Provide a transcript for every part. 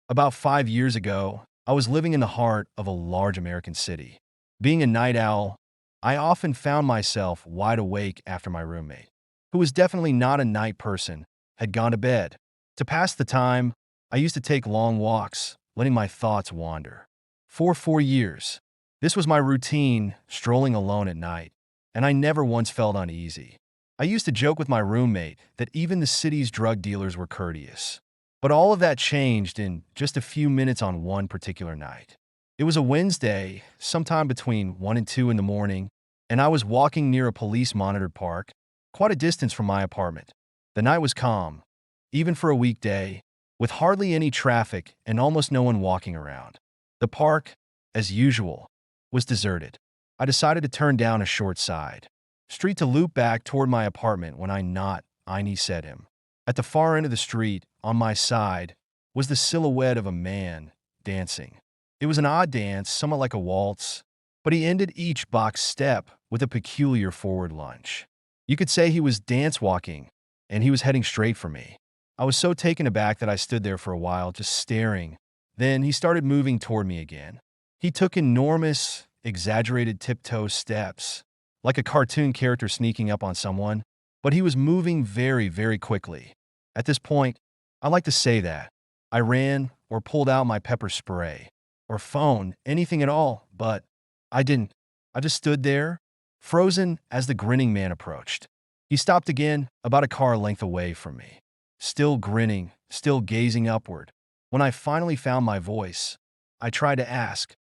About 5 years ago, I was living in the heart of a large American city. Being a night owl, I often found myself wide awake after my roommate, who was definitely not a night person, had gone to bed. To pass the time, I used to take long walks, letting my thoughts wander. For 4 years, this was my routine, strolling alone at night, and I never once felt uneasy. I used to joke with my roommate that even the city's drug dealers were courteous. But all of that changed in just a few minutes on one particular night. It was a Wednesday, sometime between 1 and 2 in the morning, and I was walking near a police-monitored park, quite a distance from my apartment. The night was calm, even for a weekday, with hardly any traffic and almost no one walking around. The park, as usual, was deserted. I decided to turn down a short side street to loop back toward my apartment when I said him. At the far end of the street, on my side, was the silhouette of a man dancing. It was an odd dance, somewhat like a waltz, but he ended each box step with a peculiar forward lunge. You could say he was dance walking, and he was heading straight for me. I was so taken aback that I stood there for a while, just staring. Then he started moving toward me again. He took enormous, exaggerated tiptoe steps, like a cartoon character sneaking up on someone, but he was moving very, very quickly. At this point, I like to say that I ran or pulled out my pepper spray or phone, anything at all, but I didn't. I just stood there, frozen as the grinning man approached. He stopped again, about a car length away from me. Still grinning, still gazing upward. When I finally found my voice, I tried to ask,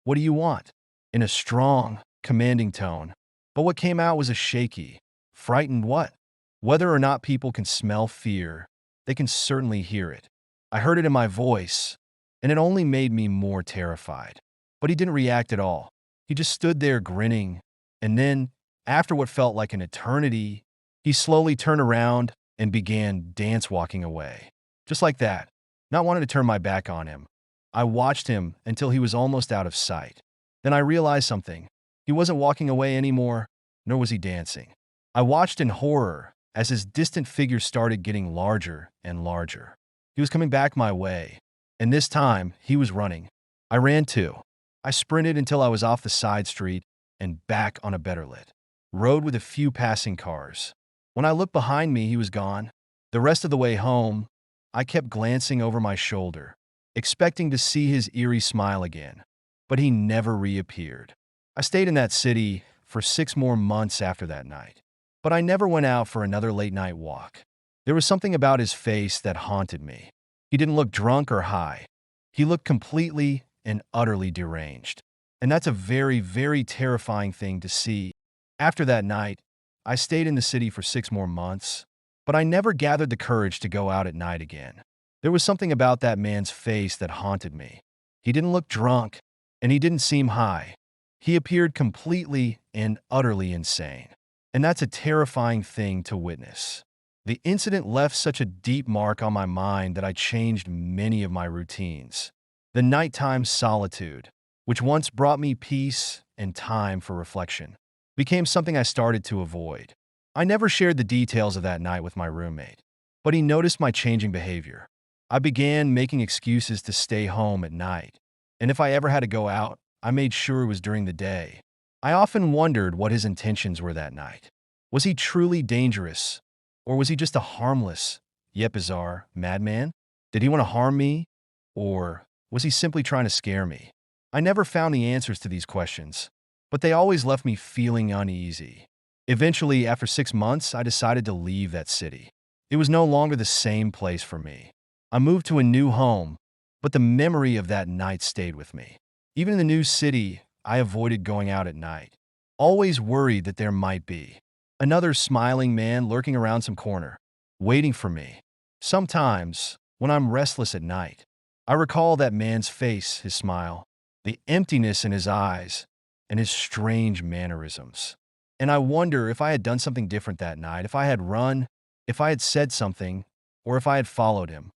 "What do you want?" in a strong, commanding tone. But what came out was a shaky, frightened what? Whether or not people can smell fear, they can certainly hear it. I heard it in my voice, and it only made me more terrified. But he didn't react at all. He just stood there grinning, and then, after what felt like an eternity, he slowly turned around and began dance walking away. Just like that, not wanting to turn my back on him. I watched him until he was almost out of sight. Then I realized something. He wasn't walking away anymore, nor was he dancing. I watched in horror as his distant figure started getting larger and larger. He was coming back my way, and this time he was running. I ran too. I sprinted until I was off the side street and back on a better lit road with a few passing cars. When I looked behind me, he was gone. The rest of the way home, I kept glancing over my shoulder, expecting to see his eerie smile again, but he never reappeared. I stayed in that city for 6 more months after that night, but I never went out for another late-night walk. There was something about his face that haunted me. He didn't look drunk or high. He looked completely and utterly deranged. And that's a very, very terrifying thing to see. After that night, I stayed in the city for 6 more months, but I never gathered the courage to go out at night again. There was something about that man's face that haunted me. He didn't look drunk, and he didn't seem high. He appeared completely and utterly insane. And that's a terrifying thing to witness. The incident left such a deep mark on my mind that I changed many of my routines. The nighttime solitude, which once brought me peace and time for reflection, became something I started to avoid. I never shared the details of that night with my roommate, but he noticed my changing behavior. I began making excuses to stay home at night, and if I ever had to go out, I made sure it was during the day. I often wondered what his intentions were that night. Was he truly dangerous, or was he just a harmless, yet bizarre, madman? Did he want to harm me, or was he simply trying to scare me? I never found the answers to these questions, but they always left me feeling uneasy. Eventually, after 6 months, I decided to leave that city. It was no longer the same place for me. I moved to a new home, but the memory of that night stayed with me. Even in the new city, I avoided going out at night, always worried that there might be another smiling man lurking around some corner, waiting for me. Sometimes, when I'm restless at night, I recall that man's face, his smile, the emptiness in his eyes, and his strange mannerisms. And I wonder if I had done something different that night, if I had run, if I had said something, or if I had followed him.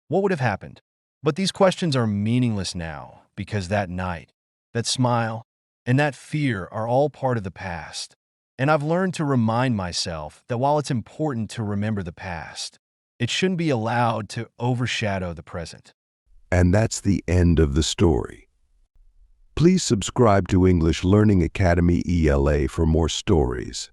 What would have happened? But these questions are meaningless now, because that night, that smile, and that fear are all part of the past. And I've learned to remind myself that while it's important to remember the past, it shouldn't be allowed to overshadow the present. And that's the end of the story. Please subscribe to English Learning Academy ELA for more stories.